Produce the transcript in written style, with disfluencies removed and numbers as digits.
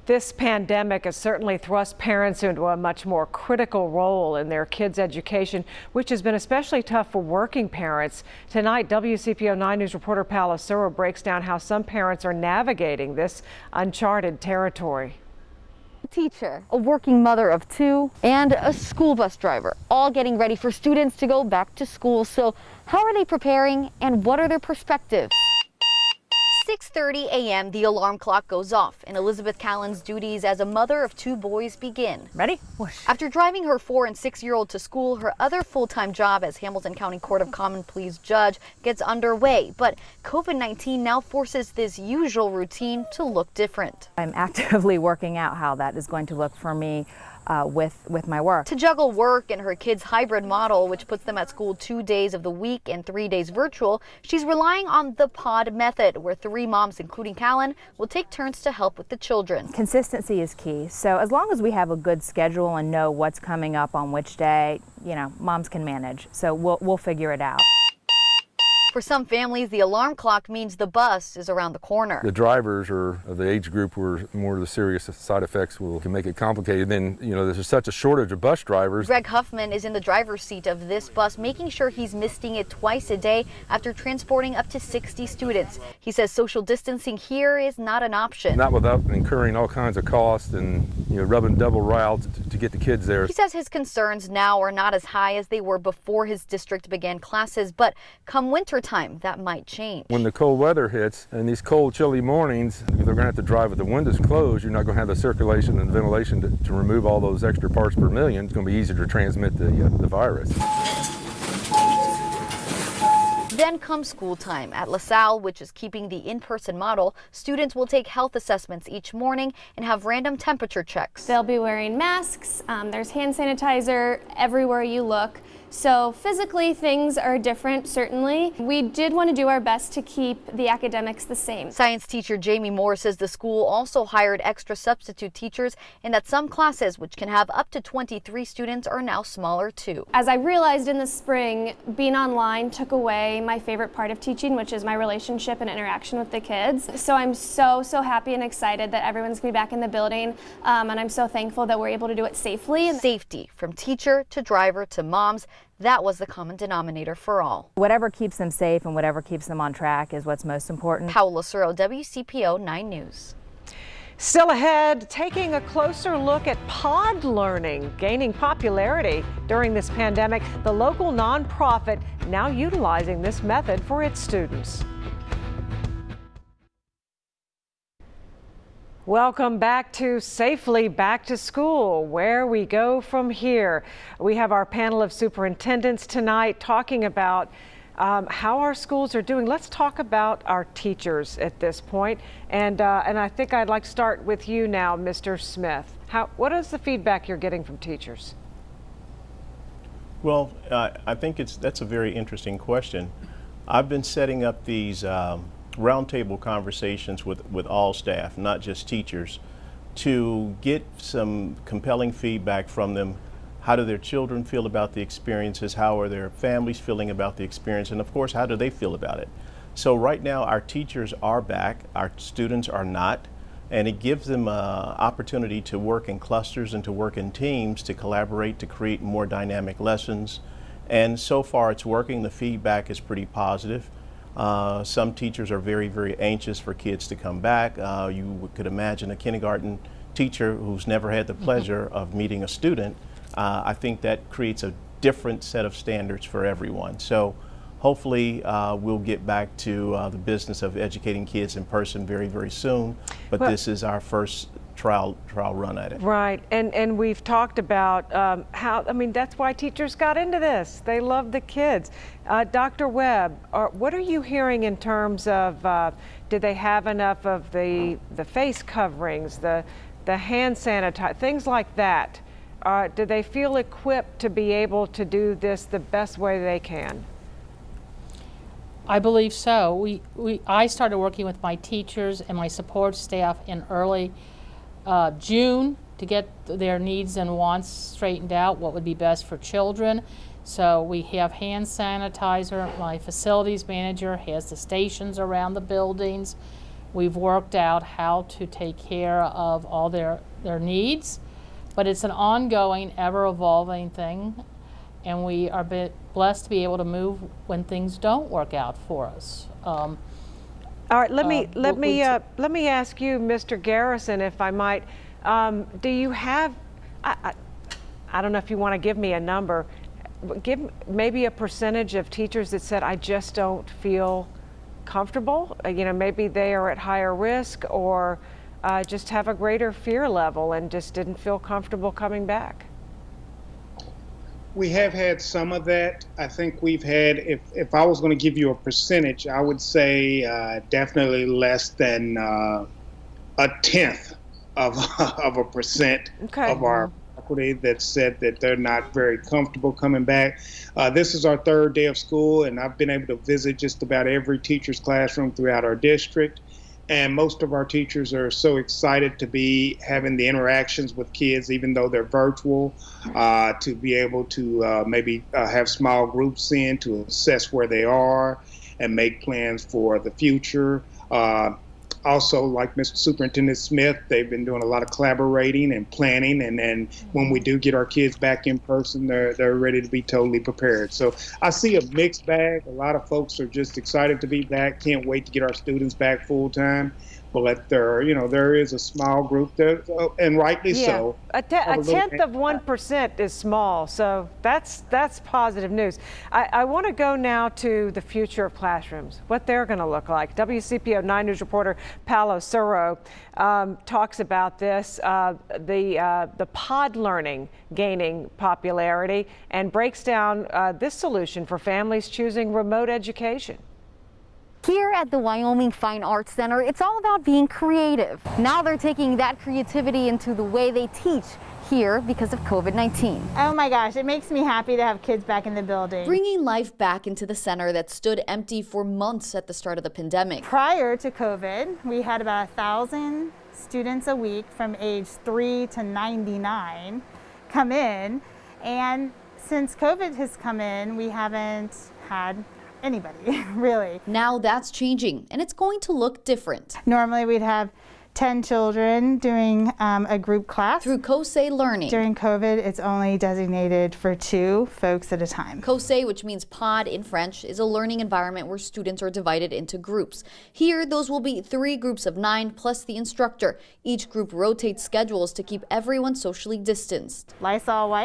This pandemic has certainly thrust parents into a much more critical role in their kids' education, which has been especially tough for working parents. Tonight, WCPO 9 News reporter PAOLA SURO breaks down how some parents are navigating this uncharted territory. A teacher, a working mother of two, and a school bus driver, all getting ready for students to go back to school. So how are they preparing and what are their perspectives? 6:30 a.m. the alarm clock goes off and Elizabeth Callan's duties as a mother of two boys begin. Ready? Whoosh. After driving her 4- and 6-year-old to school, her other full-time job as Hamilton County Court of Common Pleas judge gets underway. But COVID-19 now forces this usual routine to look different. I'm actively working out how that is going to look for me with my work. To juggle work and her kids' hybrid model, which puts them at school 2 days of the week and 3 days virtual, she's relying on the pod method, where 3 moms, including Callan, will take turns to help with the children. Consistency is key. So as long as we have a good schedule and know what's coming up on which day, you know, moms can manage. So we'll figure it out. For some families, the alarm clock means the bus is around the corner. The drivers are of the age group where more of the serious side effects can make it complicated. Then, you know, there's such a shortage of bus drivers. Greg Huffman is in the driver's seat of this bus, making sure he's missing it twice a day after transporting up to 60 students. He says social distancing here is not an option. Not without incurring all kinds of costs and, you know, rubbing double routes to get the kids there. He says his concerns now are not as high as they were before his district began classes, but come winter time, that might change. When the cold weather hits and these cold, chilly mornings, they're going to have to drive with the windows closed. You're not going to have the circulation and ventilation to remove all those extra parts per million. It's going to be easier to transmit the virus. Then comes school time. At LaSalle, which is keeping the in-person model, students will take health assessments each morning and have random temperature checks. They'll be wearing masks. There's hand sanitizer everywhere you look. So physically, things are different, certainly. We did want to do our best to keep the academics the same. Science teacher Jamie Moore says the school also hired extra substitute teachers and that some classes, which can have up to 23 students, are now smaller too. As I realized in the spring, being online took away my favorite part of teaching, which is my relationship and interaction with the kids. So I'm so happy and excited that everyone's going to be back in the building, and I'm so thankful that we're able to do it safely. Safety, from teacher to driver to moms. That was the common denominator for all. Whatever keeps them safe and whatever keeps them on track is what's most important. PAOLA SURO, WCPO 9 News. Still ahead, taking a closer look at pod learning, gaining popularity during this pandemic. The local nonprofit now utilizing this method for its students. Welcome back to Safely Back to School, where we go from here. We have our panel of superintendents tonight talking about how our schools are doing. Let's talk about our teachers at this point. And I think I'd like to start with you now, Mr. Smith. What is the feedback you're getting from teachers? Well, I think that's a very interesting question. I've been setting up these roundtable conversations with all staff, not just teachers, to get some compelling feedback from them. How do their children feel about the experiences? How are their families feeling about the experience? And of course, how do they feel about it? So right now, our teachers are back, our students are not, and it gives them an opportunity to work in clusters and to work in teams to collaborate to create more dynamic lessons. And so far, it's working. The feedback is pretty positive. Some teachers are very anxious for kids to come back. You could imagine a kindergarten teacher who's never had the pleasure of meeting a student. I think that creates a different set of standards for everyone. So hopefully we'll get back to the business of educating kids in person very soon. But this is our first trial run at it. Right, and we've talked about how, I mean, that's why teachers got into this. They love the kids. Dr. Webb, what are you hearing in terms of, do they have enough of the face coverings, the hand sanitizer, things like that? Do they feel equipped to be able to do this the best way they can? I believe so. I started working with my teachers and my support staff in early June to get their needs and wants straightened out, what would be best for children. So we have hand sanitizer. My facilities manager has the stations around the buildings. We've worked out how to take care of all their needs, but it's an ongoing, ever-evolving thing, and we are blessed to be able to move when things don't work out for us. All right, let me ask you, Mr. Garrison, if I might. Do you have? I don't know if you want to give me a number. Give maybe a percentage of teachers that said, "I just don't feel comfortable." You know, maybe they are at higher risk, or just have a greater fear level and just didn't feel comfortable coming back. We have had some of that. I think we've had, if I was going to give you a percentage, I would say definitely less than a tenth of a percent of our faculty that said that they're not very comfortable coming back. This is our third day of school, and I've been able to visit just about every teacher's classroom throughout our district. And most of our teachers are so excited to be having the interactions with kids, even though they're virtual, to be able to maybe have small groups in to assess where they are and make plans for the future. Also, like Mr. Superintendent Smith, they've been doing a lot of collaborating and planning, and then when we do get our kids back in person, they're ready to be totally prepared. So I see a mixed bag. A lot of folks are just excited to be back, can't wait to get our students back full time. But there is a small group there, and rightly so. A tenth of 1% is small, so that's positive news. I want to go now to the future of classrooms, what they're going to look like. WCPO 9 News reporter PAOLA SURO talks about this, the pod learning gaining popularity, and breaks down this solution for families choosing remote education. Here at the Wyoming Fine Arts Center, it's all about being creative. Now they're taking that creativity into the way they teach here because of COVID-19. Oh my gosh, it makes me happy to have kids back in the building. Bringing life back into the center that stood empty for months at the start of the pandemic. Prior to COVID, we had about 1,000 students a week from age 3 to 99 come in, and since COVID has come in, we haven't had anybody, really. Now that's changing, and it's going to look different. Normally we'd have 10 children doing a group class. Through Kosei Learning. During COVID, it's only designated for 2 folks at a time. Kosei, which means pod in French, is a learning environment where students are divided into groups. Here, those will be 3 groups of 9 plus the instructor. Each group rotates schedules to keep everyone socially distanced. Lysol wipes.